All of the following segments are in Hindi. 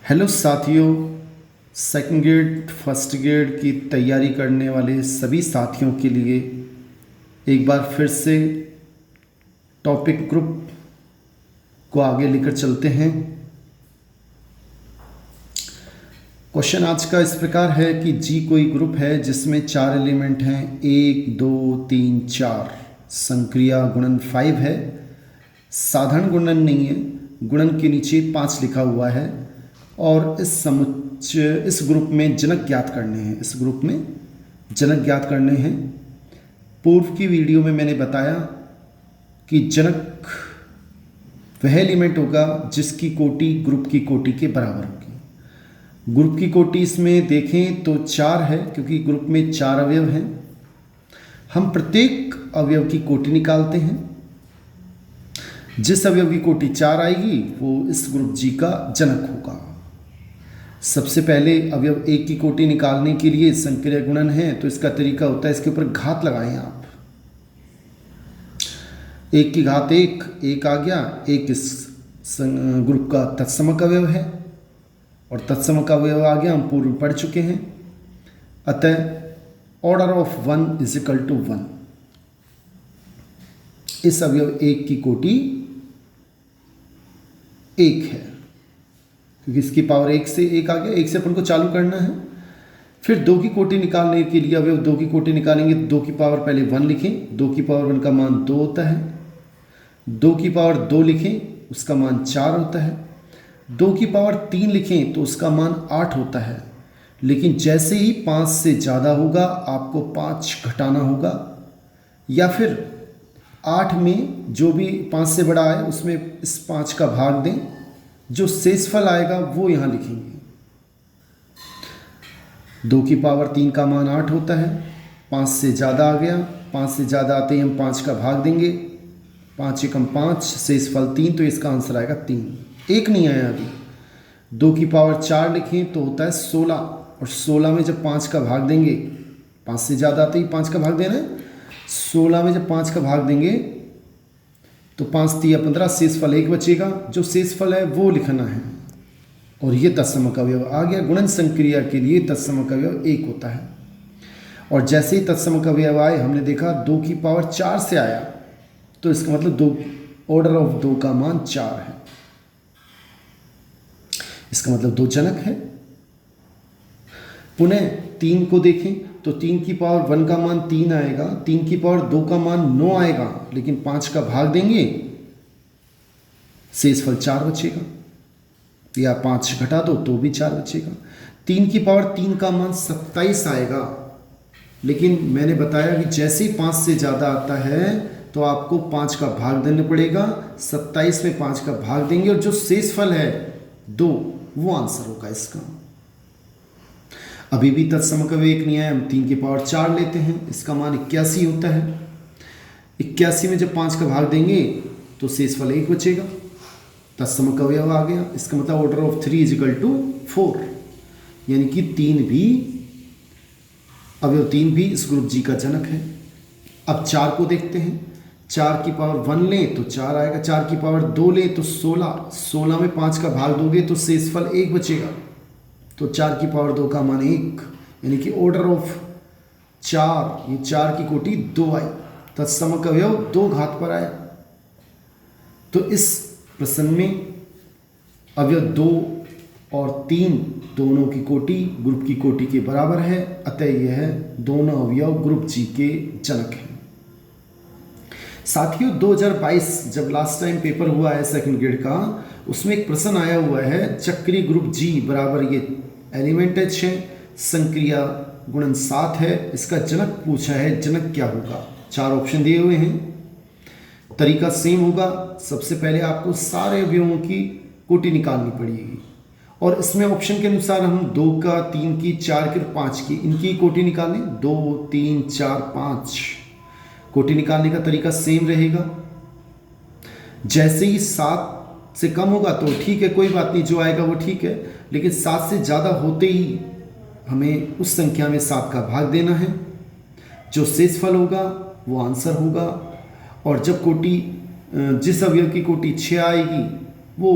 हेलो साथियों, सेकंड ग्रेड फर्स्ट ग्रेड की तैयारी करने वाले सभी साथियों के लिए एक बार फिर से टॉपिक ग्रुप को आगे लेकर चलते हैं। क्वेश्चन आज का इस प्रकार है कि जी कोई ग्रुप है जिसमें 4 एलिमेंट हैं, 1 2 3 4। संक्रिया गुणन 5 है, साधारण गुणन नहीं है। गुणन के नीचे 5 लिखा हुआ है और इस ग्रुप में जनक ज्ञात करने हैं। इस ग्रुप में जनक ज्ञात करने हैं। पूर्व की वीडियो में मैंने बताया कि जनक वह एलिमेंट होगा जिसकी कोटि ग्रुप की कोटि के बराबर होगी। ग्रुप की कोटि इसमें देखें तो 4 है, क्योंकि ग्रुप में 4 अवयव हैं। हम प्रत्येक अवयव की कोटि निकालते हैं। जिस अवयव की कोटि 4 आएगी वो इस ग्रुप जी का जनक होगा। सबसे पहले अवयव 1 की कोटि निकालने के लिए संक्रिया गुणन है, तो इसका तरीका होता है इसके ऊपर घात लगाएं आप। 1 की घात 1 आ गया। 1 इस ग्रुप का तत्समक अवयव है और तत्समक अवयव आ गया, हम पूर्व पढ़ चुके हैं। अतः order of 1 is equal to 1। इस अवयव 1 की कोटि 1 है, क्योंकि इसकी पावर 1 से 1 आ गया। 1 से अपन को चालू करना है। फिर 2 की कोटि निकालने के लिए अवयव 2 की कोटि निकालेंगे। 2 की पावर पहले 1 लिखें, 2 की पावर 1 का मान 2 होता है। 2 की पावर 2 लिखें, उसका मान 4 होता है। 2 की पावर 3 लिखें तो उसका मान 8 होता है। लेकिन जैसे ही 5 से ज़्यादा होगा आपको 5 घटाना होगा, या फिर 8 में जो भी 5 से बड़ा है उसमें इस 5 का भाग दें। जो शेषफल आएगा वो यहाँ लिखेंगे। 2 की पावर 3 का मान 8 होता है। 5 से ज़्यादा आ गया, 5 से ज़्यादा आते ही हम 5 का भाग देंगे। 5 एकम 5, शेषफल 3, तो इसका आंसर आएगा 3। 1 नहीं आया अभी। 2 की पावर 4 लिखें तो होता है 16, और 16 में जब 5 का भाग देंगे, 5 से ज़्यादा आते ही 5 का भाग देना है। 16 में जब 5 का भाग देंगे तो 5 तिया 15, शेषफल 1 बचेगा। जो शेषफल है वो लिखना है, और ये तत्समक अवयव आ गया। गुणन संक्रिया के लिए तत्समक अवयव 1 होता है। और जैसे ही तत्समक अवयव आए, हमने देखा 2 की पावर 4 से आया, तो इसका मतलब 2 ऑर्डर ऑफ 2 का मान 4 है। इसका मतलब 2 जनक है। पुनः 3 को देखें तो 3 की पावर 1 का मान 3 आएगा, 3 की पावर 2 का मान 9 आएगा, लेकिन 5 का भाग देंगे, शेषफल 4 बचेगा। या 5 घटा दो तो भी 4 बचेगा। 3 की पावर 3 का मान 27 आएगा, लेकिन मैंने बताया कि जैसे ही 5 से ज़्यादा आता है तो आपको 5 का भाग देना पड़ेगा। 27 में 5 का भाग देंगे और जो शेषफल है 2, वो आंसर होगा इसका। अभी भी तत्समक अवयव 1 नहीं आया, हम 3 की पावर 4 लेते हैं, इसका मान 81 होता है। 81 में जब 5 का भाग देंगे तो शेषफल 1 बचेगा। तत्समक अवयव आ गया। इसका मतलब order of 3 is equal to 4, यानी कि अवयव 3 भी इस ग्रुप जी का जनक है। अब 4 को देखते हैं। 4 की पावर 1 लें तो 4 आएगा। 4 की पावर 2 लें तो 16। 16 में 5 का भाग दोगे तो शेषफल 1 बचेगा। तो 4 की पावर 2 का मान 1, यानी कि ऑर्डर ऑफ 4, ये 4 की कोटि 2 आई। तत्समक अवयव 2 घात पर आया। तो इस प्रश्न में अवयव 2 और 3 दोनों की कोटि ग्रुप की कोटि के बराबर है। अतः यह दोनों अवयव ग्रुप जी के जनक हैं। साथियों, 2022 जब लास्ट टाइम पेपर हुआ है सेकंड ग्रेड का, उसमें एक प्रश्न आया हुआ है, चक्रीय ग्रुप जी बराबर ये एलिमेंट है 6, संक्रिया गुणन 7 है, इसका जनक पूछा है। जनक क्या होगा? 4 ऑप्शन दिए हुए हैं। तरीका सेम होगा। सबसे पहले आपको सारे अवयवों की कोटि निकालनी पड़ेगी, और इसमें ऑप्शन के अनुसार हम 2 का, 3 की, 4 की और 5 की, इनकी कोटि निकालें। 2 3 4 5 कोटि निकालने का तरीका सेम रहेगा। जैसे ही 7 से कम होगा तो ठीक है, कोई बात नहीं, जो आएगा वो ठीक है। लेकिन 7 से ज़्यादा होते ही हमें उस संख्या में 7 का भाग देना है। जो शेषफल होगा वो आंसर होगा। और जब कोटि जिस अवयव की कोटि 6 आएगी वो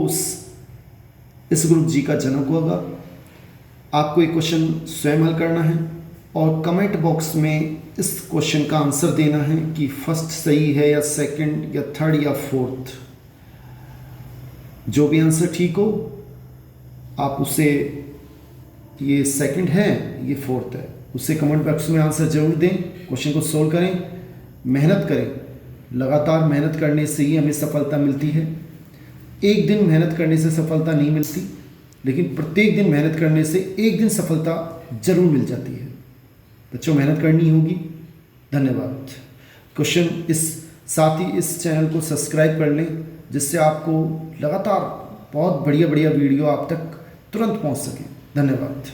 इस ग्रुप जी का जनक होगा। आपको ये क्वेश्चन स्वयं हल करना है और कमेंट बॉक्स में इस क्वेश्चन का आंसर देना है कि फर्स्ट सही है या सेकंड या थर्ड या फोर्थ। जो भी आंसर ठीक हो आप उसे, ये सेकंड है ये फोर्थ है, उसे कमेंट बॉक्स में आंसर जरूर दें। क्वेश्चन को सोल्व करें, मेहनत करें। लगातार मेहनत करने से ही हमें सफलता मिलती है। एक दिन मेहनत करने से सफलता नहीं मिलती, लेकिन प्रत्येक दिन मेहनत करने से एक दिन सफलता जरूर मिल जाती है। बच्चों मेहनत करनी होगी। धन्यवाद। क्वेश्चन इस साथ ही इस चैनल को सब्सक्राइब कर लें, जिससे आपको लगातार बहुत बढ़िया बढ़िया वीडियो आप तक तुरंत पहुंच सके। धन्यवाद।